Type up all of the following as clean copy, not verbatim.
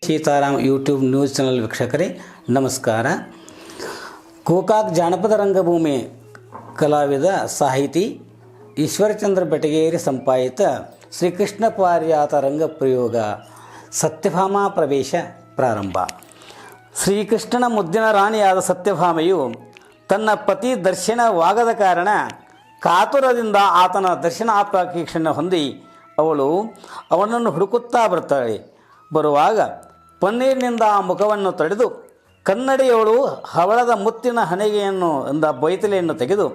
Sitaram YouTube news channel ವೀಕ್ಷಕರೇ ನಮಸ್ಕಾರ. ಗೋಕಾಕ್ ಜಾನಪದ ರಂಗಭೂಮಿ ಕಲಾವಿದ ಸಾಹಿತಿ ಈಶ್ವರಚಂದ್ರ ಬೆಟಗೇರಿ ಸಂಪಾದಿತ ಶ್ರೀಕೃಷ್ಣ ಪಾರಿಜಾತ ರಂಗಪ್ರಯೋಗ ಸತ್ಯಭಾಮಾ ಪ್ರವೇಶ ಪ್ರಾರಂಭ. ಶ್ರೀಕೃಷ್ಣನ ಮುದ್ದಿನ ರಾಣಿಯಾದ ಸತ್ಯಭಾಮೆಯು ತನ್ನ ಪತಿ ದರ್ಶನವಾಗದ ಕಾರಣ ಕಾತುರದಿಂದ ಆತನ ದರ್ಶನಾಪೇಕ್ಷೆಯನ್ನು ಹೊಂದಿ ಅವಳು ಅವನನ್ನು ಹುಡುಕುತ್ತಾ ಬರ್ತಾಳೆ. ಬರುವಾಗ ಪನ್ನೀರಿನಿಂದ ಆ ಮುಖವನ್ನು ತಡೆದು ಕನ್ನಡಿಯವಳು ಹವಳದ ಮುತ್ತಿನ ಹಣೆಗೆಯನ್ನು ಬೈತಲೆಯನ್ನು ತೆಗೆದು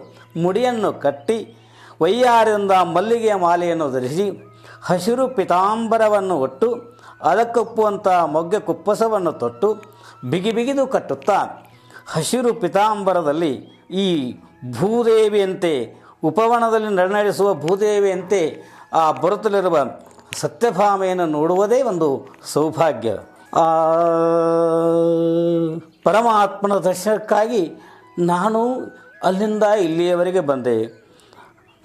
ಮುಡಿಯನ್ನು ಕಟ್ಟಿ ವೈಯಾರದಿಂದ ಮಲ್ಲಿಗೆಯ ಮಾಲೆಯನ್ನು ಧರಿಸಿ ಹಸಿರು ಪಿತಾಂಬರವನ್ನು ಒಟ್ಟು ಅದಕ್ಕೊಪ್ಪುವಂಥ ಮೊಗ್ಗೆ ಕುಪ್ಪಸವನ್ನು ತೊಟ್ಟು ಬಿಗಿಬಿಗಿದು ಕಟ್ಟುತ್ತಾ ಹಸಿರು ಪಿತಾಂಬರದಲ್ಲಿ ಈ ಭೂದೇವಿಯಂತೆ ಉಪವನದಲ್ಲಿ ನಡೆಸುವ ಭೂದೇವಿಯಂತೆ ಆ ಬರುತ್ತಲಿರುವ ಸತ್ಯಭಾಮೆಯನ್ನು ನೋಡುವುದೇ ಒಂದು ಸೌಭಾಗ್ಯ. ಪರಮಾತ್ಮನ ದರ್ಶನಕ್ಕಾಗಿ ನಾನು ಅಲ್ಲಿಂದ ಇಲ್ಲಿಯವರೆಗೆ ಬಂದೆ.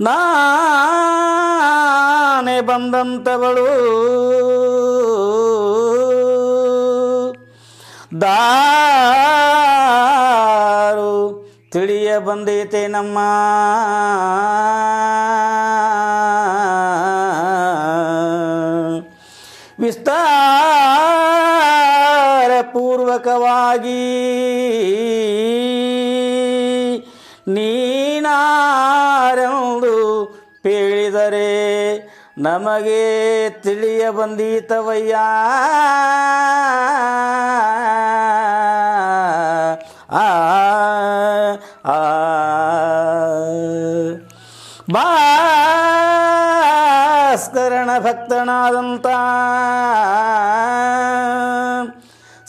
ನಾನೇ ಬಂದಂಥವಳು ದಾರು ತಿಳಿಯ ಬಂದೈತೆ ನಮ್ಮ ವಿಸ್ತಾರ ಪೂರ್ವಕವಾಗಿ ನೀನಾರೆಂದು ಹೇಳಿದರೆ ನಮಗೆ ತಿಳಿಯ ಬಂದೀತವಯ್ಯ. ಭಾಸ್ಕರನ ಭಕ್ತನಾದಂಥ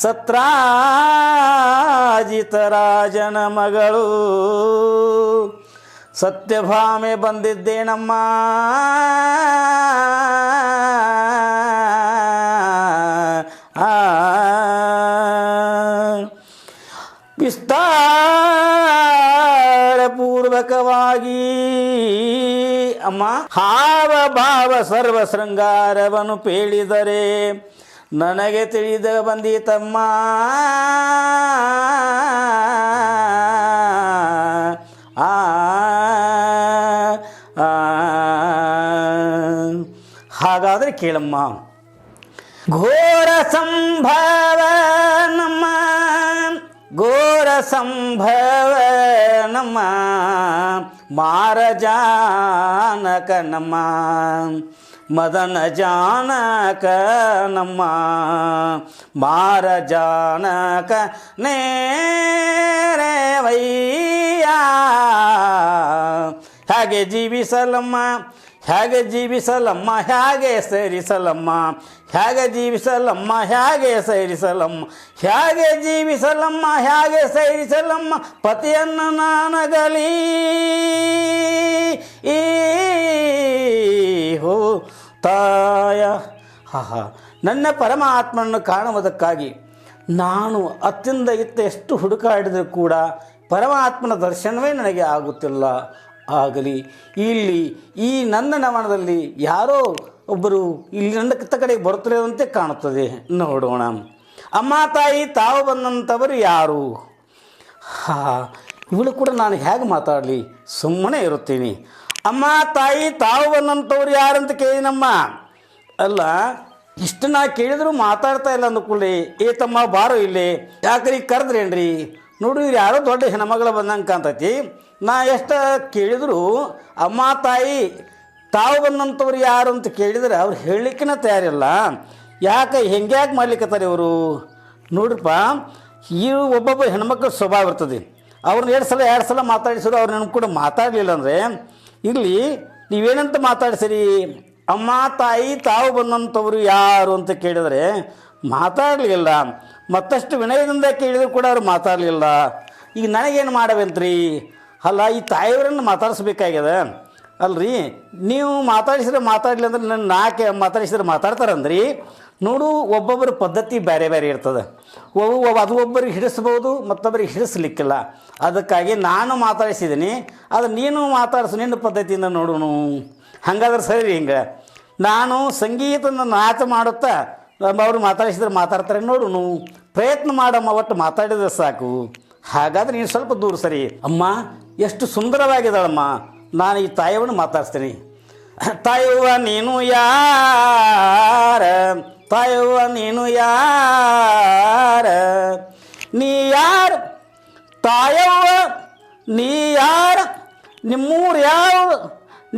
ಸತ್ರಾಜಿತ ರಾಜನ ಮಗಳು ಸತ್ಯಭಾಮೆ ಬಂದಿದ್ದೇನಮ್ಮ. ವಿಸ್ತಾರ ಪೂರ್ವಕವಾಗಿ ಅಮ್ಮ ಹಾವ ಭಾವ ಸರ್ವ ಶೃಂಗಾರವನ್ನು ಪೇಳಿದರೆ ನನಗೆ ತಿಳಿದ ಬಂದೀತಮ್ಮ. ಹಾಗಾದರೆ ಕೇಳಮ್ಮ. ಘೋರ ಸಂಭವ ನಮ್ಮ ಘೋರ ಸಂಭವ ನಮ್ಮ ಮಾರ ಜಾನಕ ನಮ್ಮ ಮದನ ಜಾನಕ ನಮ್ಮ ಮಾರ ಜಾನಕ ನೇರವಯ್ಯ. ಹಾಗೆ ಜೀವಿಸಲಮ್ಮ ಹೇಗೆ ಜೀವಿಸಲಮ್ಮ ಹೇಗೆ ಸೇರಿಸಲಮ್ಮ ಹೇಗೆ ಜೀವಿಸಲಮ್ಮ ಹೇಗೆ ಸೇರಿಸಲಮ್ಮ ಹೇಗೆ ಜೀವಿಸಲಮ್ಮ ಹೇಗೆ ಸೇರಿಸಲಮ್ಮ ಪತಿಯನ್ನು ನಾನಗಲಿ ಈ ಹೋ ತಾಯ. ನನ್ನ ಪರಮಾತ್ಮನನ್ನು ಕಾಣುವುದಕ್ಕಾಗಿ ನಾನು ಅತ್ತಿಂದ ಇತ್ತ ಎಷ್ಟು ಹುಡುಕಾಡಿದರೂ ಕೂಡ ಪರಮಾತ್ಮನ ದರ್ಶನವೇ ನನಗೆ ಆಗುತ್ತಿಲ್ಲ. ಆಗಲಿ ಇಲ್ಲಿ ಈ ನಂದನವನದಲ್ಲಿ ಯಾರೋ ಒಬ್ಬರು ಇಲ್ಲಿ ನನ್ನ ಕಡೆಗೆ ಬರುತ್ತಿರುವಂತೆ ಕಾಣುತ್ತದೆ, ನೋಡೋಣ. ಅಮ್ಮ ತಾಯಿ ತಾವು ಬಂದಂಥವರು ಯಾರು? ಇವಳು ಕೂಡ ನಾನು ಹೇಗೆ ಮಾತಾಡಲಿ, ಸುಮ್ಮನೆ ಇರುತ್ತೀನಿ. ಅಮ್ಮ ತಾಯಿ ತಾವು ಬಂದಂಥವ್ರು ಯಾರಂತ ಕೇಳಿನಮ್ಮ. ಅಲ್ಲ, ಇಷ್ಟು ನಾ ಕೇಳಿದ್ರು ಮಾತಾಡ್ತಾ ಇಲ್ಲ ಅಂದ್ಕೊಳ್ಳಿ. ಏ ತಮ್ಮ ಬಾರೋ ಇಲ್ಲಿ, ಯಾಕ್ರಿ ಕರೆದ್ರೇನ್ರಿ? ನೋಡು ಇವ್ರು ಯಾರೋ ದೊಡ್ಡ ಹೆಣ್ಮಗಳು ಬಂದಂಗೆ ಕಾಣ್ತೈತಿ. ನಾ ಎಷ್ಟು ಕೇಳಿದ್ರು ಅಮ್ಮ ತಾಯಿ ತಾವು ಬಂದಂಥವ್ರು ಯಾರು ಅಂತ ಕೇಳಿದರೆ ಅವ್ರು ಹೇಳಲಿಕ್ಕಿನ ತಯಾರಿಲ್ಲ. ಯಾಕೆ ಹೆಂಗ್ಯಾಕೆ ಮಾಡ್ಲಿಕ್ಕತ್ತಾರೆ ಇವರು? ನೋಡ್ರಪ್ಪ, ಈ ಒಬ್ಬೊಬ್ಬ ಹೆಣ್ಮಕ್ಳ ಸ್ವಭಾವ ಇರ್ತದೆ. ಅವ್ರನ್ನ ಎರಡು ಸಲ ಮಾತಾಡಿಸಿದ್ರು ಅವ್ರು ನನಗೆ ಕೂಡ ಮಾತಾಡಲಿಲ್ಲ ಅಂದರೆ ಇಲ್ಲಿ ನೀವೇನಂತ ಮಾತಾಡಿಸಿರಿ? ಅಮ್ಮ ತಾಯಿ ತಾವು ಬಂದಂಥವ್ರು ಯಾರು ಅಂತ ಕೇಳಿದರೆ ಮಾತಾಡಲಿಲ್ಲ. ಮತ್ತಷ್ಟು ವಿನಯದಿಂದ ಕೇಳಿದ್ರು ಕೂಡ ಅವ್ರು ಮಾತಾಡಲಿಲ್ಲ. ಈಗ ನನಗೇನು ಮಾಡಬೇಂತ್ರಿ? ಅಲ್ಲ, ಈ ತಾಯಿಯವರನ್ನು ಮಾತಾಡಿಸ್ಬೇಕಾಗ್ಯದ ಅಲ್ರಿ. ನೀವು ಮಾತಾಡಿಸಿದ್ರೆ ಮಾತಾಡಲಿ ಅಂದ್ರೆ ನನ್ನ ನಾಕೆ ಮಾತಾಡಿಸಿದ್ರೆ ಮಾತಾಡ್ತಾರಂದ್ರಿ. ನೋಡು, ಒಬ್ಬೊಬ್ಬರ ಪದ್ಧತಿ ಬೇರೆ ಬೇರೆ ಇರ್ತದೆ. ಅದು ಒಬ್ಬರಿಗೆ ಹಿಡಿಸ್ಬೋದು, ಮತ್ತೊಬ್ಬರಿಗೆ ಹಿಡಿಸ್ಲಿಕ್ಕಿಲ್ಲ. ಅದಕ್ಕಾಗಿ ನಾನು ಮಾತಾಡಿಸಿದ್ದೀನಿ, ಅದು ನೀನು ಮಾತಾಡಿಸು ನಿನ್ನ ಪದ್ಧತಿಯಿಂದ ನೋಡೋಣ. ಹಾಗಾದ್ರೆ ಸರಿ. ಹಿಂಗೆ ನಾನು ಸಂಗೀತನ ನಾಚ ಮಾಡುತ್ತಾ ಅವರು ಮಾತಾಡಿಸಿದ್ರೆ ಮಾತಾಡ್ತಾರೆ ನೋಡು, ಪ್ರಯತ್ನ ಮಾಡಮ್ಮ, ಒಟ್ಟು ಮಾತಾಡಿದ್ರೆ ಸಾಕು. ಹಾಗಾದ್ರೆ ನೀನು ಸ್ವಲ್ಪ ದೂರ ಸರಿ. ಅಮ್ಮ ಎಷ್ಟು ಸುಂದರವಾಗಿದ್ದಾಳಮ್ಮ, ನಾನು ಈ ತಾಯಿಯನ್ನು ಮಾತಾಡ್ತೀನಿ. ತಾಯವ್ವ ನೀನು ಯಾರ, ತಾಯವ್ವ ನೀನು ಯಾರ, ನೀ ಯಾರ ತಾಯವ್ವ ನೀ ಯಾರ, ನಿಮ್ಮೂರು ಯಾವ,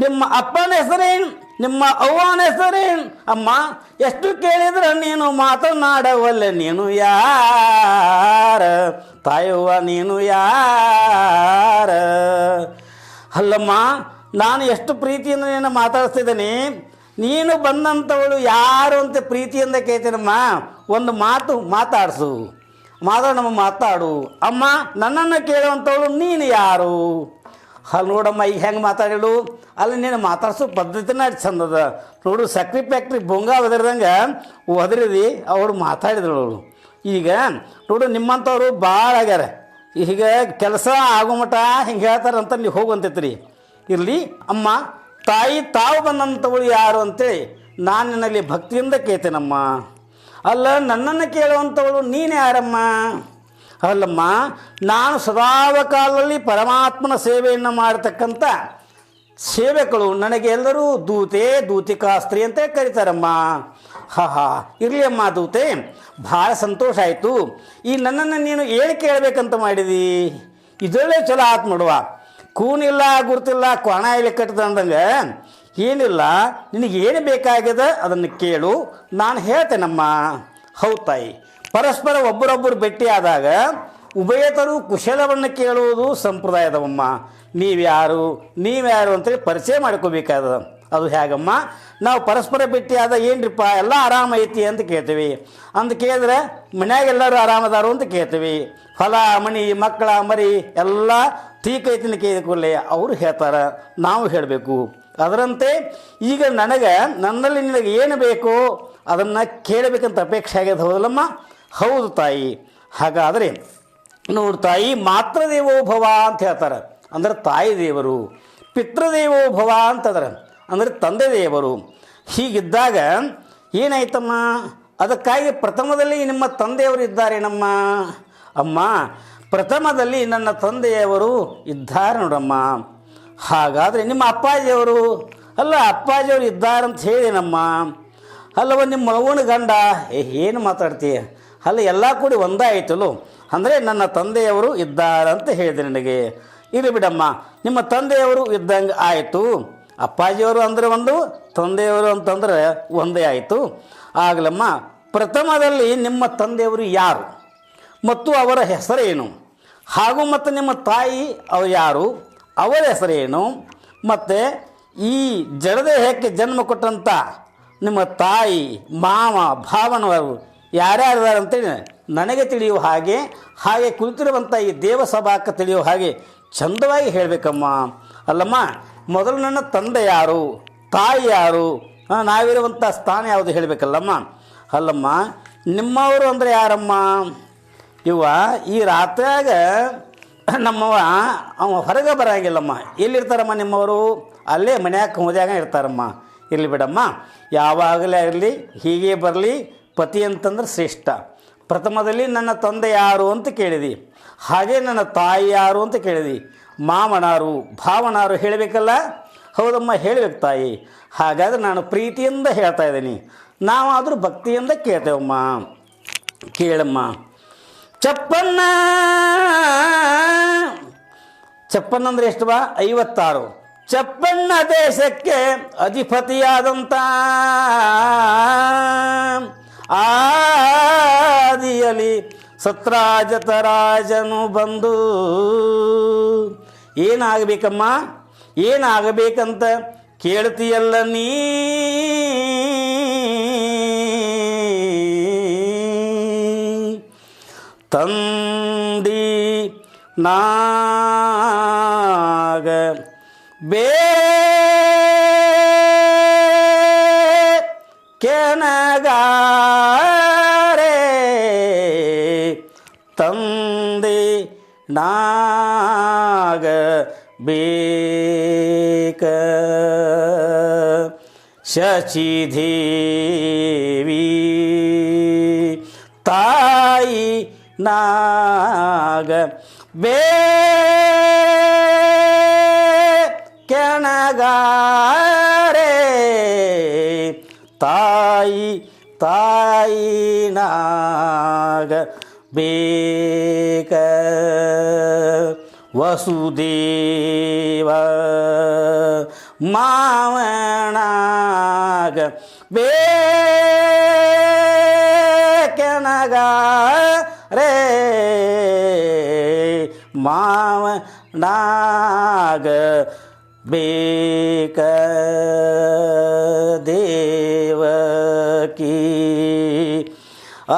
ನಿಮ್ಮ ಅಪ್ಪನ ಹೆಸರೇನು, ನಿಮ್ಮ ಅವ್ವನ ಹೆಸರೇನು. ಅಮ್ಮ ಎಷ್ಟು ಕೇಳಿದ್ರೆ ನೀನು ಮಾತನಾಡವಲ್ಲ, ನೀನು ಯಾರ ತಾಯವ್ವ ನೀನು ಯಾರ. ಅಲ್ಲಮ್ಮ ನಾನು ಎಷ್ಟು ಪ್ರೀತಿಯಿಂದ ನೀನು ಮಾತಾಡ್ತಿದ್ದೀನಿ, ನೀನು ಬಂದಂಥವಳು ಯಾರು ಅಂತ ಪ್ರೀತಿಯಿಂದ ಕೇಳ್ತೀನಮ್ಮ. ಒಂದು ಮಾತು ಮಾತಾಡಿಸು, ಮಾತಾಡಮ್ಮ, ಮಾತಾಡು. ಅಮ್ಮ ನನ್ನನ್ನು ಕೇಳುವಂಥವಳು ನೀನು ಯಾರು? ಅಲ್ಲಿ ನೋಡಮ್ಮ ಈಗ ಹೆಂಗೆ ಮಾತಾಡಿಳು, ಅಲ್ಲಿ ನೀನು ಮಾತಾಡ್ಸೋ ಪದ್ಧತಿನ ಚಂದದ ನೋಡು. ಸಕ್ರೆ ಫ್ಯಾಕ್ಟ್ರಿ ಬೊಂಗ ಒದರಿದಂಗೆ ಒದರಿದಿ ಅವಳು ಮಾತಾಡಿದಳು ಅವಳು. ಈಗ ನೋಡು ನಿಮ್ಮಂಥವ್ರು ಭಾಳ ಆಗ್ಯಾರ. ಈಗ ಕೆಲಸ ಆಗೋ ಮಟ ಹಿಂಗೆ ಹೇಳ್ತಾರಂತ ನೀವು ಹೋಗುವಂತೈತ್ರಿ. ಇರಲಿ ಅಮ್ಮ, ತಾಯಿ ತಾವು ಬಂದಂಥವಳು ಯಾರು ಅಂತೇಳಿ ನಾನು ನಿನ್ನಲ್ಲಿ ಭಕ್ತಿಯಿಂದ ಕೇಳ್ತೇನಮ್ಮ. ಅಲ್ಲ ನನ್ನನ್ನು ಕೇಳುವಂಥವಳು ನೀನು ಯಾರಮ್ಮ? ಅಲ್ಲಮ್ಮ ನಾನು ಸದಾವ ಕಾಲದಲ್ಲಿ ಪರಮಾತ್ಮನ ಸೇವೆಯನ್ನು ಮಾಡತಕ್ಕಂಥ ಸೇವಕಳು. ನನಗೆ ಎಲ್ಲರೂ ದೂತೆ, ದೂತಿಕಾಸ್ತ್ರಿ ಅಂತ ಕರೀತಾರಮ್ಮ. ಇರಲಿ ಅಮ್ಮ ದೂತೆ, ಭಾಳ ಸಂತೋಷ ಆಯಿತು. ಈ ನನ್ನನ್ನು ನೀನು ಏನು ಕೇಳಬೇಕಂತ ಮಾಡಿದಿ? ಇದರಲ್ಲೇ ಚಲೋ ಆತು ನೋಡುವ. ಕೂನಿಲ್ಲ ಗುರುತಿಲ್ಲ ಕೊಣ ಇಲ್ಲಿ ಕಟ್ಟಿದ ಅಂದಂಗೆ ಏನಿಲ್ಲ, ನಿನಗೆ ಏನು ಬೇಕಾಗಿದೆ ಅದನ್ನು ಕೇಳು, ನಾನು ಹೇಳ್ತೇನಮ್ಮ. ಹೌದು ತಾಯಿ, ಪರಸ್ಪರ ಒಬ್ಬರೊಬ್ಬರು ಭೇಟಿಯಾದಾಗ ಉಭಯತರು ಕುಶಲವನ್ನು ಕೇಳುವುದು ಸಂಪ್ರದಾಯದವಮ್ಮ. ನೀವ್ಯಾರು ಅಂತೇಳಿ ಪರಿಚಯ ಮಾಡ್ಕೋಬೇಕಾದ. ಅದು ಹೇಗಮ್ಮ? ನಾವು ಪರಸ್ಪರ ಭೇಟಿಯಾದ ಏನ್ರಿಪ್ಪ ಎಲ್ಲ ಆರಾಮೈತಿ ಅಂತ ಕೇಳ್ತೀವಿ. ಅಂತ ಕೇಳಿದ್ರೆ ಮನ್ಯಾಗ ಎಲ್ಲರೂ ಆರಾಮದಾರು ಅಂತ ಕೇಳ್ತೀವಿ. ಹೊಲ ಮಣಿ ಮಕ್ಕಳ ಮರಿ ಎಲ್ಲ ತೀಕೈತಿನ ಕೇಳಿಕೊಳ್ಳೆ ಅವರು ಹೇಳ್ತಾರೆ, ನಾವು ಹೇಳಬೇಕು. ಅದರಂತೆ ಈಗ ನನ್ನಲ್ಲಿ ನಿನಗೆ ಏನು ಬೇಕೋ ಅದನ್ನು ಕೇಳಬೇಕಂತ ಅಪೇಕ್ಷೆ ಆಗ್ಯದ. ಹೌದಲ್ಲಮ್ಮ? ಹೌದು ತಾಯಿ. ಹಾಗಾದರೆ ನೋಡು ತಾಯಿ, ಮಾತೃದೇವೋಭವ ಅಂತ ಹೇಳ್ತಾರೆ, ಅಂದ್ರೆ ತಾಯಿ ದೇವರು. ಪಿತೃದೇವೋಭವ ಅಂತಂದ್ರೆ ಅಂದರೆ ತಂದೆ ದೇವರು. ಹೀಗಿದ್ದಾಗ ಏನಾಯ್ತಮ್ಮ? ಅದಕ್ಕಾಗಿ ಪ್ರಥಮದಲ್ಲಿ ನಿಮ್ಮ ತಂದೆಯವರು ಇದ್ದಾರೇನಮ್ಮ? ಅಮ್ಮ ಪ್ರಥಮದಲ್ಲಿ ನನ್ನ ತಂದೆಯವರು ಇದ್ದಾರೆ ನೋಡಮ್ಮ. ಹಾಗಾದರೆ ನಿಮ್ಮ ಅಪ್ಪಾಜಿಯವರು? ಅಲ್ಲ ಅಪ್ಪಾಜಿಯವರು ಇದ್ದಾರಂತ ಹೇಳಿನಮ್ಮ. ಅಲ್ಲವ ನಿಮ್ಮ ಮಗನ ಗಂಡ? ಏನು ಮಾತಾಡ್ತೀಯ? ಅಲ್ಲ ಎಲ್ಲ ಕೂಡಿ ಒಂದಾಯಿತಲು, ಅಂದರೆ ನನ್ನ ತಂದೆಯವರು ಇದ್ದಾರಂತ ಹೇಳಿದೆ ನನಗೆ. ಇರಲಿ ಬಿಡಮ್ಮ, ನಿಮ್ಮ ತಂದೆಯವರು ಇದ್ದಂಗೆ ಆಯಿತು. ಅಪ್ಪಾಜಿಯವರು ಅಂದರೆ ಒಂದು, ತಂದೆಯವರು ಅಂತಂದರೆ ಒಂದೇ ಆಯಿತು. ಆಗಲಮ್ಮ ಪ್ರಥಮದಲ್ಲಿ ನಿಮ್ಮ ತಂದೆಯವರು ಯಾರು ಮತ್ತು ಅವರ ಹೆಸರೇನು? ಹಾಗೂ ಮತ್ತು ನಿಮ್ಮ ತಾಯಿ ಅವರು ಯಾರು, ಅವರ ಹೆಸರೇನು? ಮತ್ತು ಈ ಜಡದೇಹಕ್ಕೆ ಜನ್ಮ ಕೊಟ್ಟಂಥ ನಿಮ್ಮ ತಾಯಿ ಮಾವ ಭಾವನವರು ಯಾರ್ಯಾರಿದ್ದಾರೆ ಅಂತೇಳಿ ನನಗೆ ತಿಳಿಯುವ ಹಾಗೆ ಕುಳಿತಿರುವಂಥ ಈ ದೇವಸಭಾಕ್ಕೆ ತಿಳಿಯುವ ಹಾಗೆ ಚಂದವಾಗಿ ಹೇಳಬೇಕಮ್ಮ. ಅಲ್ಲಮ್ಮ ಮೊದಲು ನನ್ನ ತಂದೆ ಯಾರು, ತಾಯಿ ಯಾರು, ನಾವಿರುವಂಥ ಸ್ಥಾನ ಯಾವುದು ಹೇಳಬೇಕಲ್ಲಮ್ಮ. ಅಲ್ಲಮ್ಮ ನಿಮ್ಮವರು ಅಂದರೆ ಯಾರಮ್ಮ? ಇವ ಈ ರಾತ್ರಿಯಾಗ ನಮ್ಮವ ಅವ ಹೊರಗೆ ಬರೋಂಗಿಲ್ಲಮ್ಮ. ಎಲ್ಲಿರ್ತಾರಮ್ಮ ನಿಮ್ಮವರು? ಅಲ್ಲೇ ಮನ್ಯಾಗ ಹೋದಾಗ ಇರ್ತಾರಮ್ಮ. ಇರಲಿ ಬಿಡಮ್ಮ, ಯಾವಾಗಲೇ ಇರಲಿ ಹೀಗೆ ಬರಲಿ. ಪತಿ ಅಂತಂದ್ರೆ ಶ್ರೇಷ್ಠ. ಪ್ರಥಮದಲ್ಲಿ ನನ್ನ ತಂದೆ ಯಾರು ಅಂತ ಕೇಳಿದಿ, ಹಾಗೆ ನನ್ನ ತಾಯಿ ಯಾರು ಅಂತ ಕೇಳಿದಿ, ಮಾವನಾರು ಭಾವನಾರು ಹೇಳಬೇಕಲ್ಲ. ಹೌದಮ್ಮ, ಹೇಳಬೇಕು ತಾಯಿ. ಹಾಗಾದರೆ ನಾನು ಪ್ರೀತಿಯಿಂದ ಹೇಳ್ತಾ ಇದ್ದೀನಿ, ನಾವಾದರೂ ಭಕ್ತಿಯಿಂದ ಕೇಳ್ತೇವಮ್ಮ. ಕೇಳಮ್ಮ. ಚಪ್ಪನ್ನ ಅಂದರೆ ಎಷ್ಟು ಬಾ? 56. ಚಪ್ಪಣ್ಣ ದೇಶಕ್ಕೆ ಅಧಿಪತಿಯಾದಂಥ ಆದಿಯಲಿ ಸತ್ರಾಜತ ರಾಜನು ಬಂದು ಏನಾಗಬೇಕಮ್ಮ, ಏನಾಗಬೇಕಂತ ಕೇಳ್ತೀಯಲ್ಲ ನೀ. ತಂದಿ ನಾಗ ಕೆನಗಾರೆ ತಂದೆ ನಾಗ ಬೇಕ ಶಚಿದೇವಿ ತಾಯಿ ನಾಗ ಕೆಣಗಾರೆ ತಾಯಿ ನಾಗ ಬೇಕ ವಸುದೇವ ಮಾವನಾಗ ಬೇಕೆನಗಾರೆ ಮಾವನಾಗ ಬೇಕ ದೇವಕಿ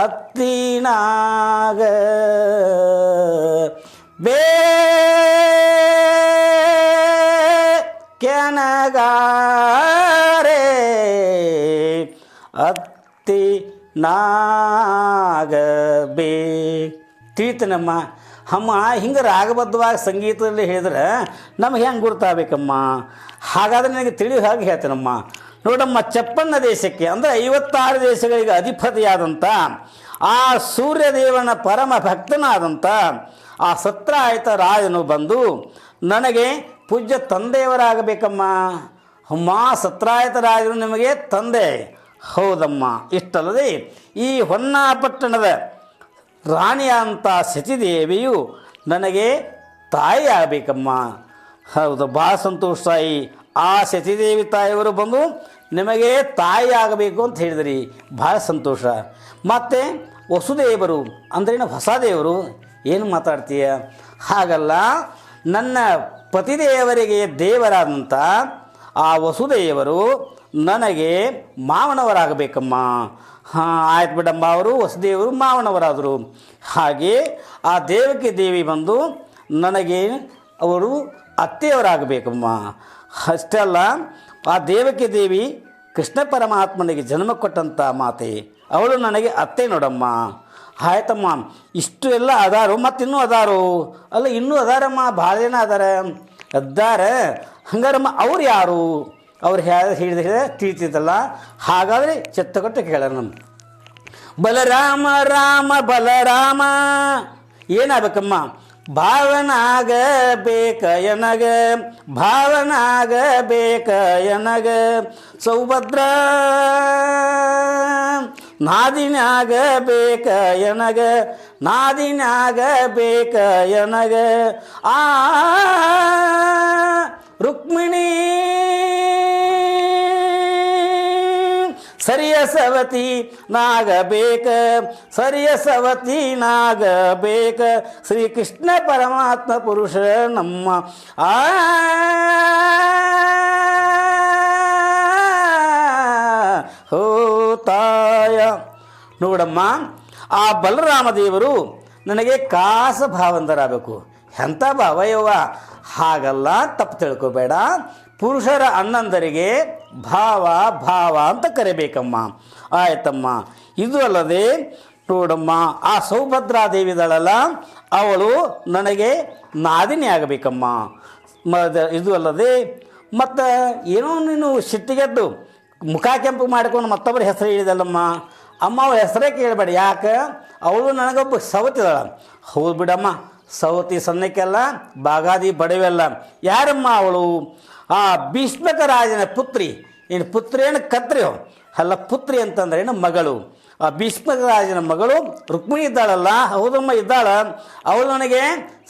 ಅತ್ತಿನಾಗ ಕೆನಗಾರೆ ಅತ್ತಿ ನಾಗಬೇ ತಿಳಿತನಮ್ಮ. ಅಮ್ಮ ಹಿಂಗೆ ರಾಗಬದ್ಧವಾಗಿ ಸಂಗೀತದಲ್ಲಿ ಹೇಳಿದ್ರೆ ನಮಗೆ ಹೆಂಗೆ ಗುರ್ತಾಗಬೇಕಮ್ಮ? ಹಾಗಾದರೆ ನನಗೆ ತಿಳಿಯೋ ಹಾಗೆ ಹೇಳ್ತೇನಮ್ಮ. ನೋಡಮ್ಮ, ಚಪ್ಪಣ್ಣ ದೇಶಕ್ಕೆ ಅಂದರೆ 56 ದೇಶಗಳಿಗೆ ಅಧಿಪತಿಯಾದಂಥ ಆ ಸೂರ್ಯದೇವನ ಪರಮ ಭಕ್ತನಾದಂಥ ಆ ಸತ್ರಾಯಿತ ರಾಜನು ಬಂದು ನನಗೆ ಪೂಜ್ಯ ತಂದೆಯವರಾಗಬೇಕಮ್ಮ. ಅಮ್ಮ, ಸತ್ರಾಯಿತ ರಾಜನು ನಿಮಗೆ ತಂದೆ. ಹೌದಮ್ಮ. ಇಷ್ಟಲ್ಲದೆ ಈ ಹೊನ್ನಾಪಟ್ಟಣದ ರಾಣಿಯಂಥ ಸತಿದೇವಿಯು ನನಗೆ ತಾಯಿ ಆಗಬೇಕಮ್ಮ. ಹೌದು, ಭಾಳ ಸಂತೋಷ ತಾಯಿ. ಆ ಸತಿದೇವಿ ತಾಯಿಯವರು ಬಂದು ನಿಮಗೆ ತಾಯಿ ಆಗಬೇಕು ಅಂತ ಹೇಳಿದ್ರಿ, ಭಾಳ ಸಂತೋಷ. ಮತ್ತು ವಸುದೇವರು ಅಂದ್ರೇನು? ಹೊಸ ದೇವರು. ಏನು ಮಾತಾಡ್ತೀಯ? ಹಾಗಲ್ಲ, ನನ್ನ ಪತಿದೇವರಿಗೆ ದೇವರಾದಂಥ ಆ ವಸುದೇವರು ನನಗೆ ಮಾವನವರಾಗಬೇಕಮ್ಮ. ಹಾಂ, ಆಯ್ತು ಬಿಡಮ್ಮ. ಅವರು ವಸುದೇವರು ಮಾವನವರಾದರು. ಹಾಗೆ ಆ ದೇವಕಿ ದೇವಿ ಬಂದು ನನಗೆ ಅವರು ಅತ್ತೆಯವರಾಗಬೇಕಮ್ಮ. ಅಷ್ಟೇ ಅಲ್ಲ, ಆ ದೇವಕಿ ದೇವಿ ಕೃಷ್ಣ ಪರಮಾತ್ಮನಿಗೆ ಜನ್ಮ ಕೊಟ್ಟಂಥ ಮಾತೆ, ಅವಳು ನನಗೆ ಅತ್ತೆ ನೋಡಮ್ಮ. ಆಯ್ತಮ್ಮ, ಇಷ್ಟು ಎಲ್ಲ ಅದಾರು, ಮತ್ತಿನ್ನೂ ಅದಾರು ಅಲ್ಲ? ಇನ್ನೂ ಅದಾರಮ್ಮ, ಭಾಳ ಜನ ಅದಾರೆ. ಹಂಗಾರಮ್ಮ ಅವ್ರು ಯಾರು? ಅವ್ರು ಹೇಳಿದ್ರೆ ತಿಳಿತಿದ್ದಲ್ಲ. ಹಾಗಾದರೆ ಚಿತ್ತಕೊಟ್ಟು ಕೇಳೋಣ. ನಮ್ಮ ಬಲರಾಮ ರಾಮ ಬಲರಾಮ ಏನಾಗಬೇಕಮ್ಮ? ಭಾವನಾಗಬೇಕ ಎನಗ, ಭಾವನಾಗಬೇಕ ಎನಗ ಸೌಭದ್ರ ನಾದಿನಾಗಬೇಕ ಎನಗ, ನಾದಿನಾಗಬೇಕ ಎನಗ ಆ ರುಕ್ಮಿಣಿ ಸರಿಯ ಸವತಿ ನಾಗಬೇಕ, ಸರಿಯ ಸವತಿ ನಾಗಬೇಕ ಶ್ರೀಕೃಷ್ಣ ಪರಮಾತ್ಮ ಪುರುಷ ನಮ್ಮ ಹೋ ತಾಯ. ನೋಡಮ್ಮ, ಆ ಬಲರಾಮ ದೇವರು ನನಗೆ ಕಾಸ ಭಾವಂದರಾಗಬೇಕು. ಎಂಥ ಭಾವಯವ್ವ? ಹಾಗಲ್ಲ, ತಪ್ಪು ತಿಳ್ಕೊಬೇಡ. ಪುರುಷರ ಅಣ್ಣಂದರಿಗೆ ಭಾವ ಭಾವ ಅಂತ ಕರಿಬೇಕಮ್ಮ. ಆಯ್ತಮ್ಮ. ಇದು ಅಲ್ಲದೆ ನೋಡಮ್ಮ, ಆ ಸೌಭದ್ರಾದೇವಿದಳಲ್ಲ, ಅವಳು ನನಗೆ ನಾದಿನಿ ಆಗಬೇಕಮ್ಮ. ಇದು ಅಲ್ಲದೆ ಮತ್ತು ಏನೋ ನೀನು ಸಿಟ್ಟಿಗೆದ್ದು ಮುಖ ಕೆಂಪು ಮಾಡಿಕೊಂಡು ಮತ್ತೊಬ್ಬರ ಹೆಸರು ಹೇಳಿದಲ್ಲಮ್ಮ. ಅಮ್ಮ, ಅವಳ ಹೆಸರೇ ಕೇಳಬೇಡ. ಯಾಕೆ? ಅವಳು ನನಗೊಬ್ಬ ಸವತಿದಳ. ಹೌದು ಬಿಡಮ್ಮ, ಸವತಿ ಸಣ್ಣಕ್ಕೆಲ್ಲ ಬಾಗಾದಿ ಬಡವೆಲ್ಲ. ಯಾರಮ್ಮ ಅವಳು? ಆ ಭೀಷ್ಮಕ ರಾಜನ ಪುತ್ರಿ. ಏನು ಪುತ್ರೇನು? ಕತ್ರಿ ಅಲ್ಲ, ಪುತ್ರಿ ಅಂತಂದ್ರೆ ಏನು? ಮಗಳು. ಆ ಭೀಷ್ಮಕ ರಾಜನ ಮಗಳು ರುಕ್ಮಿಣಿ ಇದ್ದಾಳಲ್ಲ. ಹೌದಮ್ಮ, ಇದ್ದಾಳ. ಅವಳು ನನಗೆ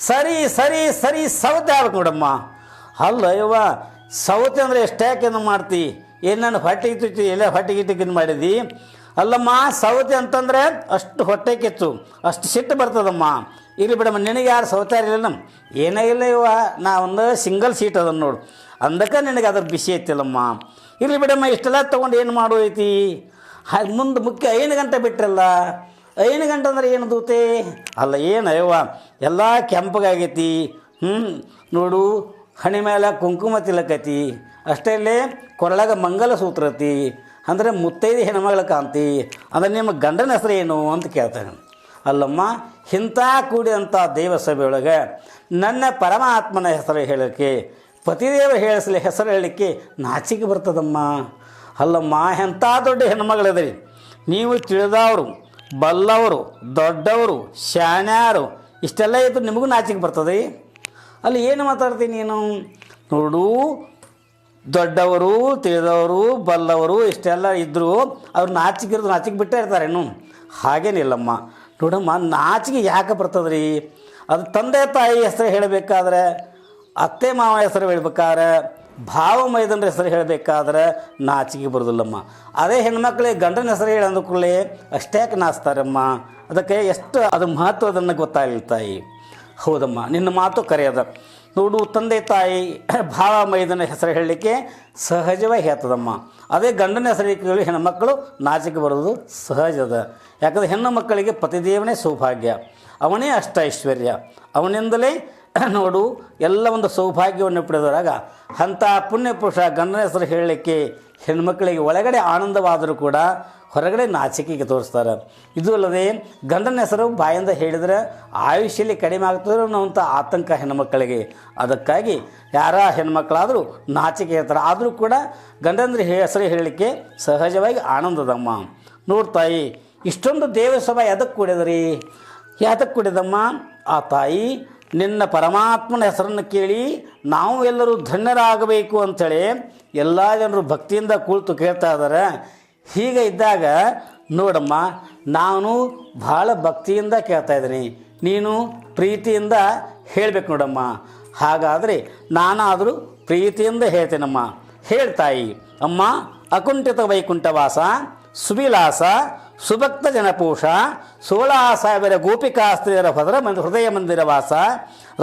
ಸರಿ ಸರಿ ಸರಿ ಸವತಿ ಆಗ್ಬೇಕು ನೋಡಮ್ಮ. ಅಲ್ಲ ಯವ್ವ, ಸವತಿ ಅಂದರೆ ಎಷ್ಟ್ಯಾಕೆ ಮಾಡ್ತಿ? ಏನು ನಾನು ಹೊಟ್ಟೆಗೆ ತುಚ್ಚಿ ಎಲ್ಲ ಹೊಟ್ಟೆಗೆ ಟಿಕಿನ್ ಮಾಡಿದಿ? ಅಲ್ಲಮ್ಮ, ಸವತಿ ಅಂತಂದರೆ ಅಷ್ಟು ಹೊಟ್ಟೆ ಕಿಚ್ಚು, ಅಷ್ಟು ಸಿಟ್ಟು ಬರ್ತದಮ್ಮ. ಇಲ್ಲಿ ಬಿಡಮ್ಮ, ನಿನಗೆ ಯಾರು ಸವತಾರಿಲ್ಲ? ನಮ್ಮ ಏನಾಗಿಲ್ಲ ಇವ, ನಾ ಒಂದು ಸಿಂಗಲ್ ಸೀಟ್ ಅದನ್ನು ನೋಡು, ಅಂದಕ್ಕೆ ನಿನಗೆ ಅದ್ರ ಬಿಸಿ ಐತಿಲ್ಲಮ್ಮ. ಇಲ್ಲಿ ಬಿಡಮ್ಮ, ಇಷ್ಟೆಲ್ಲ ತೊಗೊಂಡು ಏನು ಮಾಡೋ ಐತಿ? ಮುಂದೆ ಮುಖ್ಯ 5 ಗಂಟೆ ಬಿಟ್ರಲ್ಲ. 5 ಗಂಟೆ ಅಂದ್ರೆ ಏನು ದೂತೆ? ಅಲ್ಲ, ಏನು ಅಯ್ಯವ್ವ, ಎಲ್ಲ ಕೆಂಪಗಾಗೈತಿ. ನೋಡು, ಹಣೆ ಮೇಲೆ ಕುಂಕುಮ ತಿಲಕೈತಿ, ಅಷ್ಟೇ ಅಲ್ಲೇ ಕೊರಳಾಗ ಮಂಗಲ ಸೂತ್ರ ಐತಿ. ಅಂದರೆ ಮುತ್ತೈದೆ ಹೆಣ್ಮಗಳ ಕಾಂತಿ. ಅಂದರೆ ನಿಮ್ಮ ಗಂಡನ ಹೆಸರು ಏನು ಅಂತ ಕೇಳ್ತಾನೆ. ಅಲ್ಲಮ್ಮ, ಇಂಥ ಕೂಡಿದಂಥ ದೇವಸಭೆಯೊಳಗೆ ನನ್ನ ಪರಮಾತ್ಮನ ಹೆಸರು ಹೇಳೋಕ್ಕೆ, ಪತಿದೇವ ಹೆಸರು ಹೇಳಲಿಕ್ಕೆ ನಾಚಿಕೆ ಬರ್ತದಮ್ಮ. ಅಲ್ಲಮ್ಮ, ಎಂಥ ದೊಡ್ಡ ಹೆಣ್ಮಗಳದ್ರಿ ನೀವು, ತಿಳಿದವರು. ಬಲ್ಲವರು, ದೊಡ್ಡವರು, ಶಾಣ್ಯಾರು ಇಷ್ಟೆಲ್ಲ ಇದ್ದು ನಿಮಗೂ ನಾಚಿಕೆ ಬರ್ತದೆ. ಅಲ್ಲಿ ಏನು ಮಾತಾಡ್ತೀನಿ ನೀನು? ನೋಡು, ದೊಡ್ಡವರು, ತಿಳಿದವರು, ಬಲ್ಲವರು ಇಷ್ಟೆಲ್ಲ ಇದ್ದರೂ ಅವ್ರು ನಾಚಿಕೆ ಬಿಟ್ಟೇ ಇರ್ತಾರೇನು? ಹಾಗೇನಿಲ್ಲಮ್ಮ. ನೋಡಮ್ಮ, ನಾಚಿಕೆ ಯಾಕೆ ಬರ್ತದ್ರಿ? ಅದು ತಂದೆ ತಾಯಿ ಹೆಸರು ಹೇಳಬೇಕಾದ್ರೆ, ಅತ್ತೆ ಮಾವ ಹೆಸರು ಹೇಳಬೇಕಾದ್ರೆ, ಭಾವ ಮೈದನರ ಹೆಸರು ಹೇಳಬೇಕಾದ್ರೆ ನಾಚಿಕೆ ಬರೋದಿಲ್ಲಮ್ಮ. ಅದೇ ಹೆಣ್ಮಕ್ಳಿಗೆ ಗಂಡನ ಹೆಸರು ಹೇಳಿ ಅಂದ್ಕೊಳ್ಳಿ ಅಷ್ಟ್ಯಾಕೆ ನಾಚ್ತಾರಮ್ಮ. ಅದಕ್ಕೆ ಎಷ್ಟು ಅದು ಮಹತ್ವ ಅದನ್ನು ಗೊತ್ತಾಗಲಿಲ್ಲ ತಾಯಿ. ಹೌದಮ್ಮ, ನಿನ್ನ ಮಾತು ಕರೆಯದ. ನೋಡು, ತಂದೆ ತಾಯಿ ಭಾವ ಮೈದನ ಹೆಸರು ಹೇಳಲಿಕ್ಕೆ ಸಹಜವಾಗಿ ಹೇಳ್ತದಮ್ಮ. ಅದೇ ಗಂಡನ ಹೆಸರು ಕೇಳಿ ಹೆಣ್ಮಕ್ಕಳು ನಾಚಿಕೆ ಬರೋದು ಸಹಜದ. ಯಾಕಂದರೆ ಹೆಣ್ಣು ಮಕ್ಕಳಿಗೆ ಪತಿದೇವನೇ ಸೌಭಾಗ್ಯ, ಅವನೇ ಅಷ್ಟ ಐಶ್ವರ್ಯ, ಅವನಿಂದಲೇ ನೋಡು ಎಲ್ಲ ಒಂದು ಸೌಭಾಗ್ಯವನ್ನು ಪಡೆದರಾಗ ಅಂಥ ಪುಣ್ಯಪುರುಷ ಗಂಡನ ಹೆಸರು ಹೇಳಲಿಕ್ಕೆ ಹೆಣ್ಮಕ್ಕಳಿಗೆ ಒಳಗಡೆ ಆನಂದವಾದರೂ ಕೂಡ ಹೊರಗಡೆ ನಾಚಿಕೆಗೆ ತೋರಿಸ್ತಾರೆ. ಇದು ಅಲ್ಲದೆ ಗಂಡನ ಹೆಸರು ಬಾಯಿಂದ ಹೇಳಿದರೆ ಆಯುಷ್ಯಲ್ಲಿ ಕಡಿಮೆ ಆಗ್ತದೆ ಅನ್ನೋವಂಥ ಆತಂಕ ಹೆಣ್ಮಕ್ಕಳಿಗೆ. ಅದಕ್ಕಾಗಿ ಯಾರ ಹೆಣ್ಮಕ್ಳಾದರೂ ನಾಚಿಕೆ ಹೇಳ್ತಾರೆ. ಆದರೂ ಕೂಡ ಗಂಡಂದ್ರ ಹೆಸರು ಹೇಳಲಿಕ್ಕೆ ಸಹಜವಾಗಿ ಆನಂದದಮ್ಮ. ನೋಡ್ತಾಯಿ, ಇಷ್ಟೊಂದು ದೇವಸಭೆ ಎದಕ್ಕೆ ಕೂಡಿದ್ರಿ? ಯಾತಕ್ಕೆ ಕೂಡಿದಮ್ಮ? ಆ ತಾಯಿ ನಿನ್ನ ಪರಮಾತ್ಮನ ಹೆಸರನ್ನು ಕೇಳಿ ನಾವು ಎಲ್ಲರೂ ಧನ್ಯರಾಗಬೇಕು ಅಂಥೇಳಿ ಎಲ್ಲ ಜನರು ಭಕ್ತಿಯಿಂದ ಕುಳಿತು ಕೇಳ್ತಾ ಇದ್ದಾರೆ. ಹೀಗೆ ಇದ್ದಾಗ ನೋಡಮ್ಮ, ನಾನು ಭಾಳ ಭಕ್ತಿಯಿಂದ ಕೇಳ್ತಾ ಇದ್ದೀನಿ, ನೀನು ಪ್ರೀತಿಯಿಂದ ಹೇಳಬೇಕು ನೋಡಮ್ಮ. ಹಾಗಾದರೆ ನಾನಾದರೂ ಪ್ರೀತಿಯಿಂದ ಹೇಳ್ತೇನಮ್ಮ. ಹೇಳ್ತಾಯಿ, ಅಮ್ಮ ಅಕುಂಠಿತ ವೈಕುಂಠವಾಸ, ಸುವಿಲಾಸ, ಸುಭಕ್ತ ಜನಪೋಷ, 16,000 ಗೋಪಿಕಾಸ್ತ್ರೀಯರ ಹೃದಯ ಮಂದಿರವಾಸ,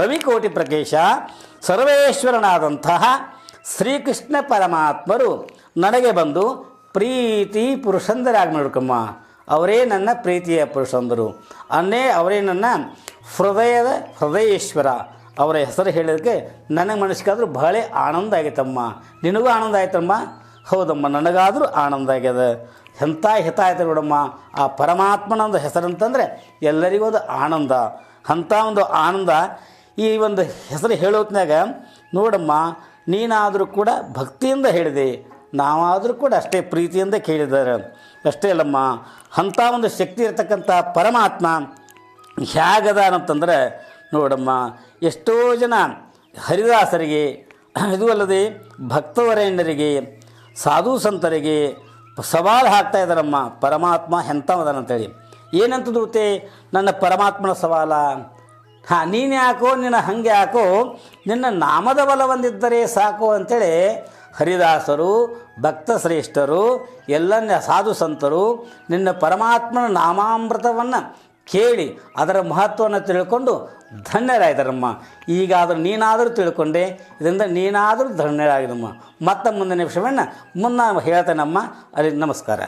ರವಿಕೋಟಿ ಪ್ರಕೇಶ, ಸರ್ವೇಶ್ವರನಾದಂತಹ ಶ್ರೀಕೃಷ್ಣ ಪರಮಾತ್ಮರು ನನಗೆ ಬಂದು ಪ್ರೀತಿ ಪುರುಷಂದರಾಗಿ ನೋಡ್ಕಮ್ಮ. ಅವರೇ ನನ್ನ ಪ್ರೀತಿಯ ಪುರುಷಂದರು, ಅವರೇ ನನ್ನ ಹೃದಯೇಶ್ವರ. ಅವರ ಹೆಸರು ಹೇಳೋದಕ್ಕೆ ನನಗೆ ಮನಸ್ಸಿಗಾದರೂ ಬಹಳ ಆನಂದ ಆಗೈತಮ್ಮ. ನಿನಗೂ ಆನಂದ ಆಯ್ತಮ್ಮ? ಹೌದಮ್ಮ, ನನಗಾದರೂ ಆನಂದ ಆಗ್ಯದ. ಎಂಥ ಹಿತ ಆಯ್ತು ನೋಡಮ್ಮ. ಆ ಪರಮಾತ್ಮನ ಒಂದು ಹೆಸರಂತಂದರೆ ಎಲ್ಲರಿಗೂ ಒಂದು ಆನಂದ. ಅಂಥ ಒಂದು ಆನಂದ ಈ ಒಂದು ಹೆಸರು ಹೇಳೋತ್ನಾಗ ನೋಡಮ್ಮ, ನೀನಾದರೂ ಕೂಡ ಭಕ್ತಿಯಿಂದ ಹೇಳಿದೆ, ನಾವಾದರೂ ಕೂಡ ಅಷ್ಟೇ ಪ್ರೀತಿಯಿಂದ ಕೇಳಿದ್ದಾರೆ. ಅಷ್ಟೇ ಅಲ್ಲಮ್ಮ, ಅಂಥ ಒಂದು ಶಕ್ತಿ ಇರತಕ್ಕಂಥ ಪರಮಾತ್ಮ ಹೇಗದ ಅಂತಂದರೆ ನೋಡಮ್ಮ, ಎಷ್ಟೋ ಜನ ಹರಿದಾಸರಿಗೆ, ಇದು ಅಲ್ಲದೆ ಭಕ್ತವರೇಣ್ಯರಿಗೆ, ಸಾಧು ಸಂತರಿಗೆ ಸವಾಲು ಹಾಕ್ತಾ ಇದ್ದಾರಮ್ಮ. ಪರಮಾತ್ಮ ಎಂಥವದಾನಂತೇಳಿ. ಏನಂತ ದೂತೆ ನನ್ನ ಪರಮಾತ್ಮನ ಸವಾಲ? ನೀನು ಯಾಕೋ, ನಿನ್ನ ಹಂಗೆ ಯಾಕೋ, ನಿನ್ನ ನಾಮದ ಬಲ ಒಂದಿದ್ದರೆ ಸಾಕು ಅಂಥೇಳಿ ಹರಿದಾಸರು, ಭಕ್ತ ಶ್ರೇಷ್ಠರು, ಎಲ್ಲ ಸಾಧು ಸಂತರು ನಿನ್ನ ಪರಮಾತ್ಮನ ನಾಮಾಮೃತವನ್ನು ಕೇಳಿ ಅದರ ಮಹತ್ವವನ್ನು ತಿಳ್ಕೊಂಡು ಧನ್ಯರಾಗಿದ್ದಾರಮ್ಮ. ಈಗಾದರೂ ನೀನಾದರೂ ತಿಳ್ಕೊಂಡೆ, ಇದರಿಂದ ನೀನಾದರೂ ಧನ್ಯರಾಗಿದಮ್ಮ. ಮತ್ತೆ ಮುಂದಿನ ವಿಷಯವನ್ನು ಹೇಳ್ತೇನಮ್ಮ. ಅಲ್ಲಿ ನಮಸ್ಕಾರ.